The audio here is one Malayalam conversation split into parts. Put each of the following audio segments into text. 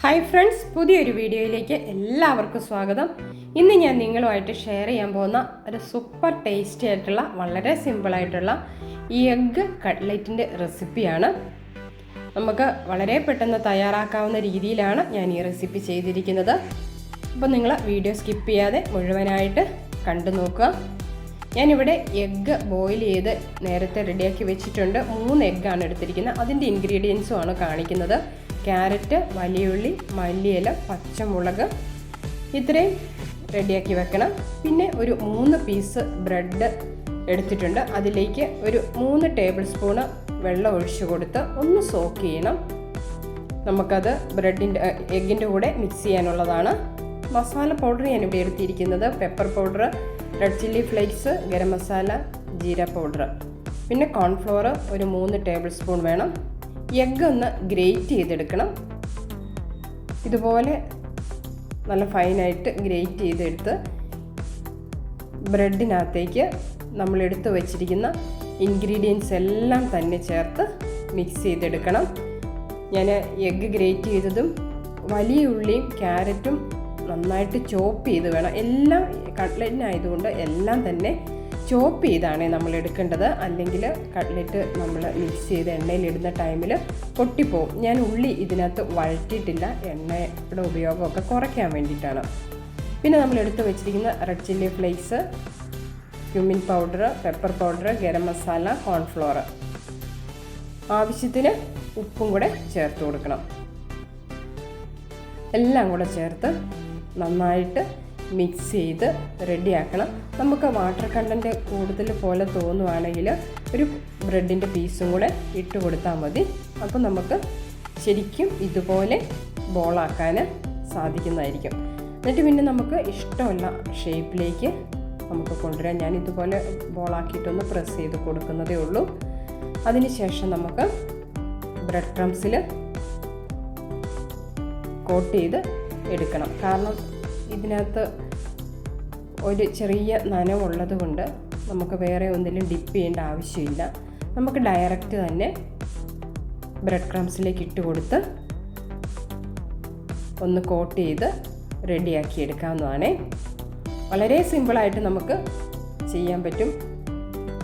ഹായ് ഫ്രണ്ട്സ്, പുതിയൊരു വീഡിയോയിലേക്ക് എല്ലാവർക്കും സ്വാഗതം. ഇന്ന് ഞാൻ നിങ്ങളുമായിട്ട് ഷെയർ ചെയ്യാൻ പോകുന്ന ഒരു സൂപ്പർ ടേസ്റ്റി ആയിട്ടുള്ള വളരെ സിമ്പിളായിട്ടുള്ള എഗ്ഗ് കട്ട്ലറ്റിൻ്റെ റെസിപ്പിയാണ്. നമുക്ക് വളരെ പെട്ടെന്ന് തയ്യാറാക്കാവുന്ന രീതിയിലാണ് ഞാൻ ഈ റെസിപ്പി ചെയ്തിരിക്കുന്നത്. അപ്പോൾ നിങ്ങൾ വീഡിയോ സ്കിപ്പ് ചെയ്യാതെ മുഴുവനായിട്ട് കണ്ടു നോക്കുക. ഞാനിവിടെ എഗ്ഗ് ബോയിൽ ചെയ്ത് നേരത്തെ റെഡിയാക്കി വെച്ചിട്ടുണ്ട്. 3 എഗ്ഗാണ് എടുത്തിരിക്കുന്നത്. അതിൻ്റെ ഇൻഗ്രീഡിയൻസുമാണ് കാണിക്കുന്നത്. ക്യാരറ്റ്, വലിയുള്ളി, മല്ലിയില, പച്ചമുളക് ഇത്രയും റെഡിയാക്കി വെക്കണം. പിന്നെ ഒരു 3 പീസ് ബ്രെഡ് എടുത്തിട്ടുണ്ട്. അതിലേക്ക് ഒരു 3 ടേബിൾ സ്പൂണ് വെള്ളം ഒഴിച്ചു കൊടുത്ത് ഒന്ന് സോക്ക് ചെയ്യണം. നമുക്കത് എഗ്ഗിൻ്റെ കൂടെ മിക്സ് ചെയ്യാനുള്ളതാണ്. മസാല പൗഡർ ഞാനിവിടെ എടുത്തിരിക്കുന്നത് pepper powder, red chilli flakes, garam masala, jeera powder, പിന്നെ കോൺഫ്ലോർ ഒരു 3 ടേബിൾ സ്പൂൺ വേണം. എഗ്ഗ് ഒന്ന് ഗ്രേറ്റ് ചെയ്തെടുക്കണം. ഇതുപോലെ നല്ല ഫൈനായിട്ട് ഗ്രേറ്റ് ചെയ്തെടുത്ത് ബ്രെഡിനകത്തേക്ക് നമ്മൾ എടുത്ത് വച്ചിരിക്കുന്ന ഇൻഗ്രീഡിയൻസ് എല്ലാം തന്നെ ചേർത്ത് മിക്സ് ചെയ്തെടുക്കണം. ഞാൻ എഗ്ഗ് ഗ്രേറ്റ് ചെയ്തതും വലിയ ഉള്ളിയും ക്യാരറ്റും നന്നായിട്ട് ചോപ്പ് ചെയ്ത് വേണം. എല്ലാം കട്ട്ലറ്റിനായതുകൊണ്ട് എല്ലാം തന്നെ ചോപ്പ് ചെയ്താണ് നമ്മൾ എടുക്കേണ്ടത്. അല്ലെങ്കിൽ കട്ട്ലറ്റ് നമ്മൾ മിക്സ് ചെയ്ത് എണ്ണയിലിടുന്ന ടൈമിൽ പൊട്ടിപ്പോവും. ഞാൻ ഉള്ളി ഇതിനകത്ത് വഴറ്റിയിട്ടില്ല, എണ്ണയുടെ ഉപയോഗമൊക്കെ കുറയ്ക്കാൻ വേണ്ടിയിട്ടാണ്. പിന്നെ നമ്മൾ എടുത്ത് വെച്ചിരിക്കുന്ന red chilli flakes, cumin powder, pepper powder, garam masala, cornflour, ആവശ്യത്തിന് ഉപ്പും കൂടെ ചേർത്ത് കൊടുക്കണം. എല്ലാം കൂടെ ചേർത്ത് നന്നായിട്ട് മിക്സ് ചെയ്ത് റെഡിയാക്കണം. നമുക്ക് വാട്ടർ കണ്ടൻറ്റ് കൂടുതൽ പോലെ തോന്നുവാണെങ്കിൽ ഒരു ബ്രെഡിൻ്റെ പീസും കൂടെ ഇട്ട് കൊടുത്താൽ മതി. അപ്പോൾ നമുക്ക് ശരിക്കും ഇതുപോലെ ബോളാക്കാൻ സാധിക്കുന്നതായിരിക്കും. എന്നിട്ട് പിന്നെ നമുക്ക് ഇഷ്ടമുള്ള ഷേപ്പിലേക്ക് നമുക്ക് കൊണ്ടുവരാം. ഞാൻ ഇതുപോലെ ബോളാക്കിയിട്ടൊന്ന് പ്രസ് ചെയ്ത് കൊടുക്കുന്നതേ ഉള്ളൂ. അതിനുശേഷം നമുക്ക് ബ്രെഡ് ക്രംസിൽ കോട്ട് ചെയ്ത് എടുക്കണം. കാരണം ഇതിനകത്ത് ഒരു ചെറിയ നനവുള്ളത് കൊണ്ട് നമുക്ക് വേറെ ഒന്നിലും ഡിപ്പ് ചെയ്യേണ്ട ആവശ്യമില്ല. നമുക്ക് ഡയറക്റ്റ് തന്നെ ബ്രെഡ് ക്രംസിലേക്ക് ഇട്ട് കൊടുത്ത് ഒന്ന് കോട്ട് ചെയ്ത് റെഡിയാക്കി എടുക്കാവുന്നതാണ്. വളരെ സിമ്പിളായിട്ട് നമുക്ക് ചെയ്യാൻ പറ്റും.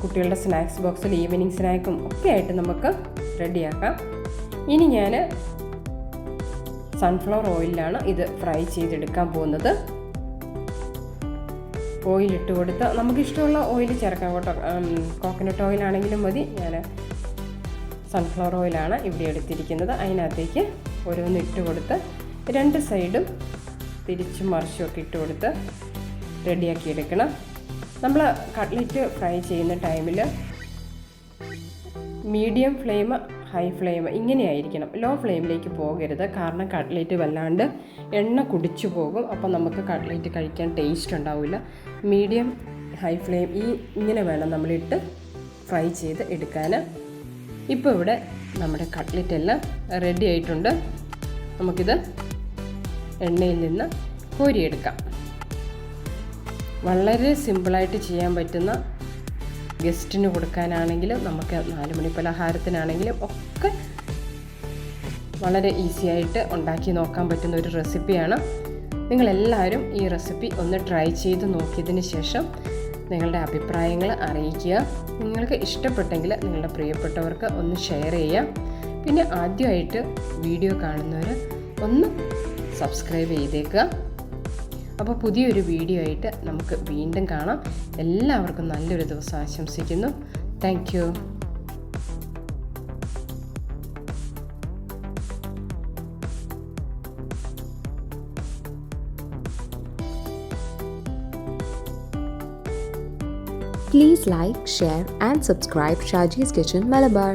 കുട്ടികളുടെ സ്നാക്സ് ബോക്സിൽ ഈവനിങ് സ്നാക്കും ഒക്കെ ആയിട്ട് നമുക്ക് റെഡിയാക്കാം. ഇനി ഞാൻ സൺഫ്ലവർ ഓയിലാണ് ഇത് ഫ്രൈ ചെയ്തെടുക്കാൻ പോകുന്നത്. ഓയിലിട്ട് കൊടുത്ത് നമുക്കിഷ്ടമുള്ള ഓയിൽ ചേർക്കാം കേട്ടോ. കോക്കനട്ട് ഓയിലാണെങ്കിലും മതി. ഞാൻ സൺഫ്ലവർ ഓയിലാണ് ഇവിടെ എടുത്തിരിക്കുന്നത്. അതിനകത്തേക്ക് ഓരോന്ന് ഇട്ട് കൊടുത്ത് 2 സൈഡും തിരിച്ചും മറിച്ചുമൊക്കെ ഇട്ട് കൊടുത്ത് റെഡിയാക്കി എടുക്കണം. നമ്മൾ കട്ട്ലറ്റ് ഫ്രൈ ചെയ്യുന്ന ടൈമിൽ മീഡിയം ഫ്ലെയിം, ഹൈ ഫ്ലെയിം ഇങ്ങനെയായിരിക്കണം. ലോ ഫ്ലെയിമിലേക്ക് പോകരുത്. കാരണം കട്ട്ലറ്റ് വല്ലാണ്ട് എണ്ണ കുടിച്ചു പോകും. അപ്പോൾ നമുക്ക് കട്ട്ലറ്റ് കഴിക്കാൻ ടേസ്റ്റ് ഉണ്ടാവില്ല. മീഡിയം ഹൈ ഫ്ലെയിം ഇങ്ങനെ വേണം നമ്മളിട്ട് ഫ്രൈ ചെയ്ത് എടുക്കാൻ. ഇപ്പോൾ ഇവിടെ നമ്മുടെ കട്ട്ലറ്റ് എല്ലാം റെഡി ആയിട്ടുണ്ട്. നമുക്കിത് എണ്ണയിൽ നിന്ന് കോരിയെടുക്കാം. വളരെ സിമ്പിളായിട്ട് ചെയ്യാൻ പറ്റുന്ന, ഗസ്റ്റിന് കൊടുക്കാനാണെങ്കിലും നമുക്ക് 4 മണി പലഹാരത്തിനാണെങ്കിലും ഒക്കെ വളരെ ഈസി ആയിട്ട് ഉണ്ടാക്കി നോക്കാൻ പറ്റുന്ന ഒരു റെസിപ്പിയാണ്. നിങ്ങളെല്ലാവരും ഈ റെസിപ്പി ഒന്ന് ട്രൈ ചെയ്ത് നോക്കിയതിന് ശേഷം നിങ്ങളുടെ അഭിപ്രായങ്ങൾ അറിയിക്കുക. നിങ്ങൾക്ക് ഇഷ്ടപ്പെട്ടെങ്കിൽ നിങ്ങളുടെ പ്രിയപ്പെട്ടവർക്ക് ഒന്ന് ഷെയർ ചെയ്യുക. പിന്നെ ആദ്യമായിട്ട് വീഡിയോ കാണുന്നവർ ഒന്ന് സബ്സ്ക്രൈബ് ചെയ്തേക്കുക. അപ്പോൾ പുതിയൊരു വീഡിയോ ആയിട്ട് നമുക്ക് വീണ്ടും കാണാം. എല്ലാവർക്കും നല്ലൊരു ദിവസം ആശംസിക്കുന്നു. Thank you. Please like, share and subscribe Shaji's Kitchen Malabar.